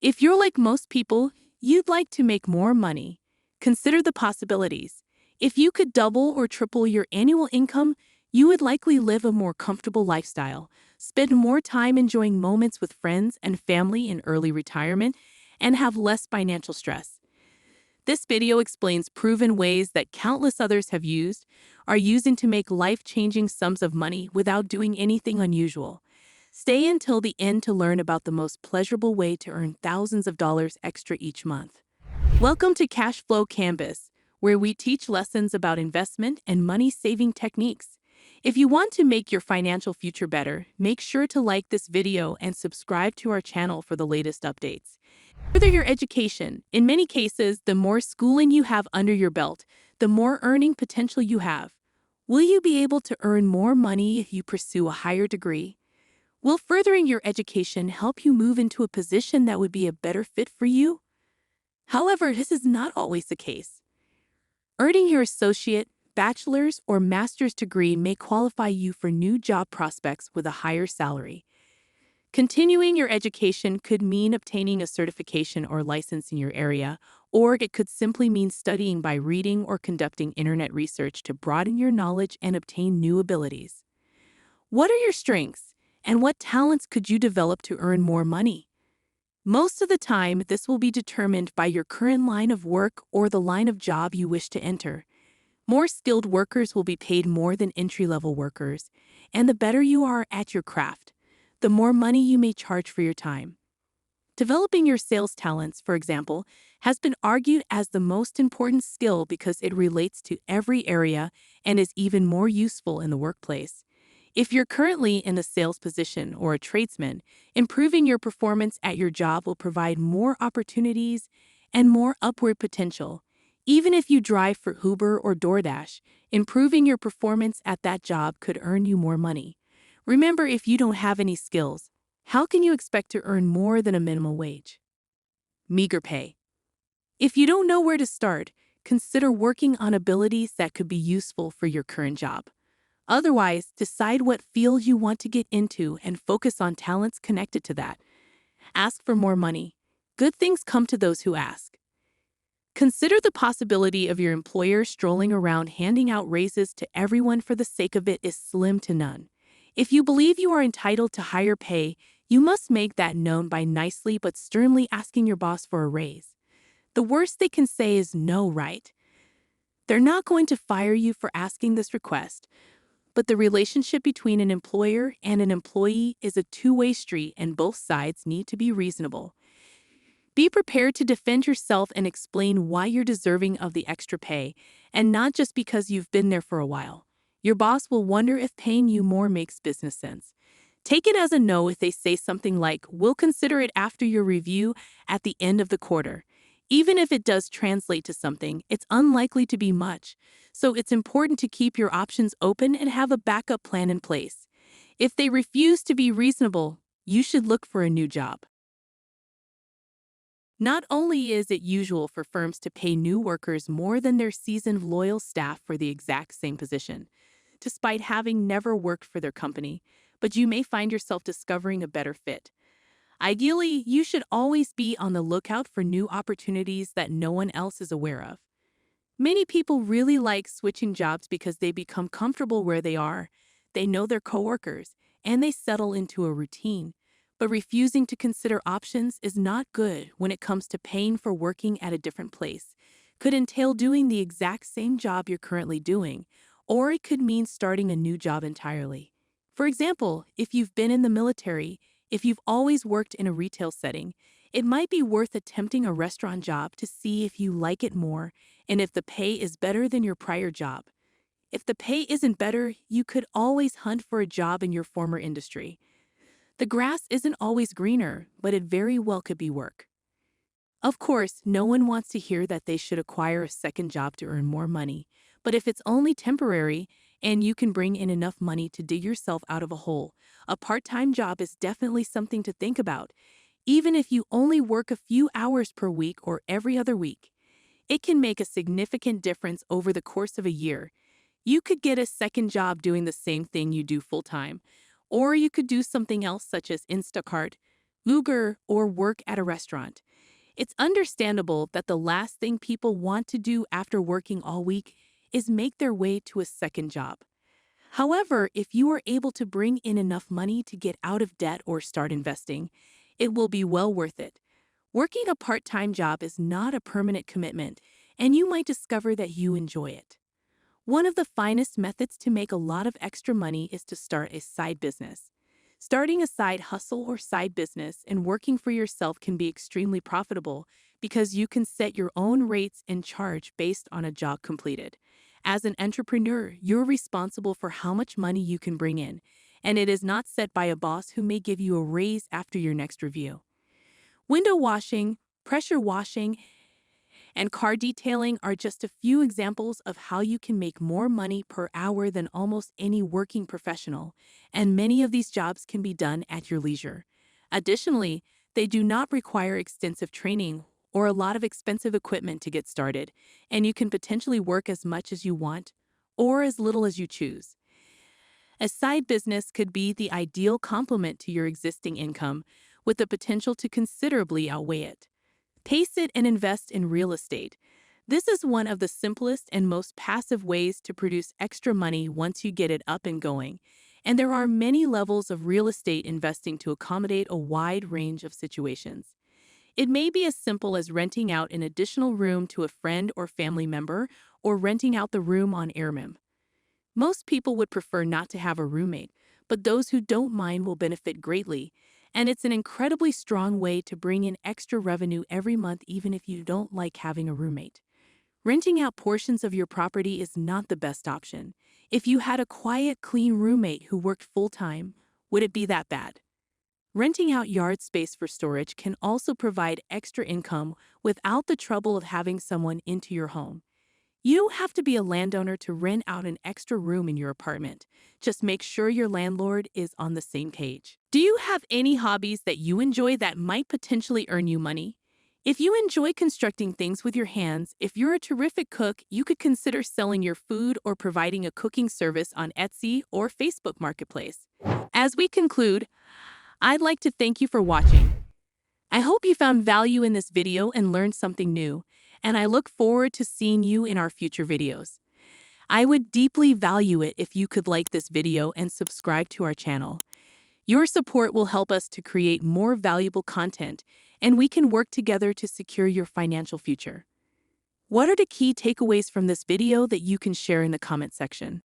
If you're like most people, you'd like to make more money. Consider the possibilities. If you could double or triple your annual income, you would likely live a more comfortable lifestyle, spend more time enjoying moments with friends and family in early retirement, and have less financial stress. This video explains proven ways that countless others are using to make life-changing sums of money without doing anything unusual. Stay until the end to learn about the most pleasurable way to earn thousands of dollars extra each month. Welcome to Cashflow Canvas, where we teach lessons about investment and money-saving techniques. If you want to make your financial future better, make sure to like this video and subscribe to our channel for the latest updates. Further your education. In many cases, the more schooling you have under your belt, the more earning potential you have. Will you be able to earn more money if you pursue a higher degree? Will furthering your education help you move into a position that would be a better fit for you? However, this is not always the case. Earning your associate, bachelor's, or master's degree may qualify you for new job prospects with a higher salary. Continuing your education could mean obtaining a certification or license in your area, or it could simply mean studying by reading or conducting internet research to broaden your knowledge and obtain new abilities. What are your strengths, and what talents could you develop to earn more money? Most of the time, this will be determined by your current line of work or the line of job you wish to enter. More skilled workers will be paid more than entry-level workers, and the better you are at your craft, the more money you may charge for your time. Developing your sales talents, for example, has been argued as the most important skill because it relates to every area and is even more useful in the workplace. If you're currently in a sales position or a tradesman, improving your performance at your job will provide more opportunities and more upward potential. Even if you drive for Uber or DoorDash, improving your performance at that job could earn you more money. Remember, if you don't have any skills, how can you expect to earn more than a minimum wage? Meager pay. If you don't know where to start, consider working on abilities that could be useful for your current job. Otherwise, decide what field you want to get into and focus on talents connected to that. Ask for more money. Good things come to those who ask. Consider the possibility of your employer strolling around handing out raises to everyone for the sake of it is slim to none. If you believe you are entitled to higher pay, you must make that known by nicely but sternly asking your boss for a raise. The worst they can say is no, right? They're not going to fire you for asking this request, but the relationship between an employer and an employee is a two-way street and both sides need to be reasonable. Be prepared to defend yourself and explain why you're deserving of the extra pay, and not just because you've been there for a while. Your boss will wonder if paying you more makes business sense. Take it as a no if they say something like, "We'll consider it after your review at the end of the quarter." Even if it does translate to something, it's unlikely to be much, so it's important to keep your options open and have a backup plan in place. If they refuse to be reasonable, you should look for a new job. Not only is it usual for firms to pay new workers more than their seasoned loyal staff for the exact same position, despite having never worked for their company, but you may find yourself discovering a better fit. Ideally, you should always be on the lookout for new opportunities that no one else is aware of. Many people really like switching jobs because they become comfortable where they are, they know their coworkers, and they settle into a routine. But refusing to consider options is not good when it comes to paying for working at a different place. Could entail doing the exact same job you're currently doing, or it could mean starting a new job entirely. For example, if you've been in the military, if you've always worked in a retail setting, it might be worth attempting a restaurant job to see if you like it more and if the pay is better than your prior job. If the pay isn't better, you could always hunt for a job in your former industry. The grass isn't always greener, but it very well could be work. Of course, no one wants to hear that they should acquire a second job to earn more money, but if it's only temporary and you can bring in enough money to dig yourself out of a hole, a part-time job is definitely something to think about, even if you only work a few hours per week or every other week. It can make a significant difference over the course of a year. You could get a second job doing the same thing you do full-time, or you could do something else such as Instacart, Uber, or work at a restaurant. It's understandable that the last thing people want to do after working all week is make their way to a second job. However, if you are able to bring in enough money to get out of debt or start investing, it will be well worth it. Working a part-time job is not a permanent commitment, and you might discover that you enjoy it. One of the finest methods to make a lot of extra money is to start a side business. Starting a side hustle or side business and working for yourself can be extremely profitable because you can set your own rates and charge based on a job completed. As an entrepreneur, you're responsible for how much money you can bring in, and it is not set by a boss who may give you a raise after your next review. Window washing, pressure washing, and car detailing are just a few examples of how you can make more money per hour than almost any working professional, and many of these jobs can be done at your leisure. Additionally, they do not require extensive training or a lot of expensive equipment to get started, and you can potentially work as much as you want or as little as you choose. A side business could be the ideal complement to your existing income, with the potential to considerably outweigh it. Pace it and invest in real estate. This is one of the simplest and most passive ways to produce extra money once you get it up and going. And there are many levels of real estate investing to accommodate a wide range of situations. It may be as simple as renting out an additional room to a friend or family member, or renting out the room on Airbnb. Most people would prefer not to have a roommate, but those who don't mind will benefit greatly, and it's an incredibly strong way to bring in extra revenue every month even if you don't like having a roommate. Renting out portions of your property is not the best option. If you had a quiet, clean roommate who worked full-time, would it be that bad? Renting out yard space for storage can also provide extra income without the trouble of having someone into your home. You don't have to be a landowner to rent out an extra room in your apartment. Just make sure your landlord is on the same page. Do you have any hobbies that you enjoy that might potentially earn you money? If you enjoy constructing things with your hands, if you're a terrific cook, you could consider selling your food or providing a cooking service on Etsy or Facebook Marketplace. As we conclude, I'd like to thank you for watching. I hope you found value in this video and learned something new, and I look forward to seeing you in our future videos. I would deeply value it if you could like this video and subscribe to our channel. Your support will help us to create more valuable content, and we can work together to secure your financial future. What are the key takeaways from this video that you can share in the comment section?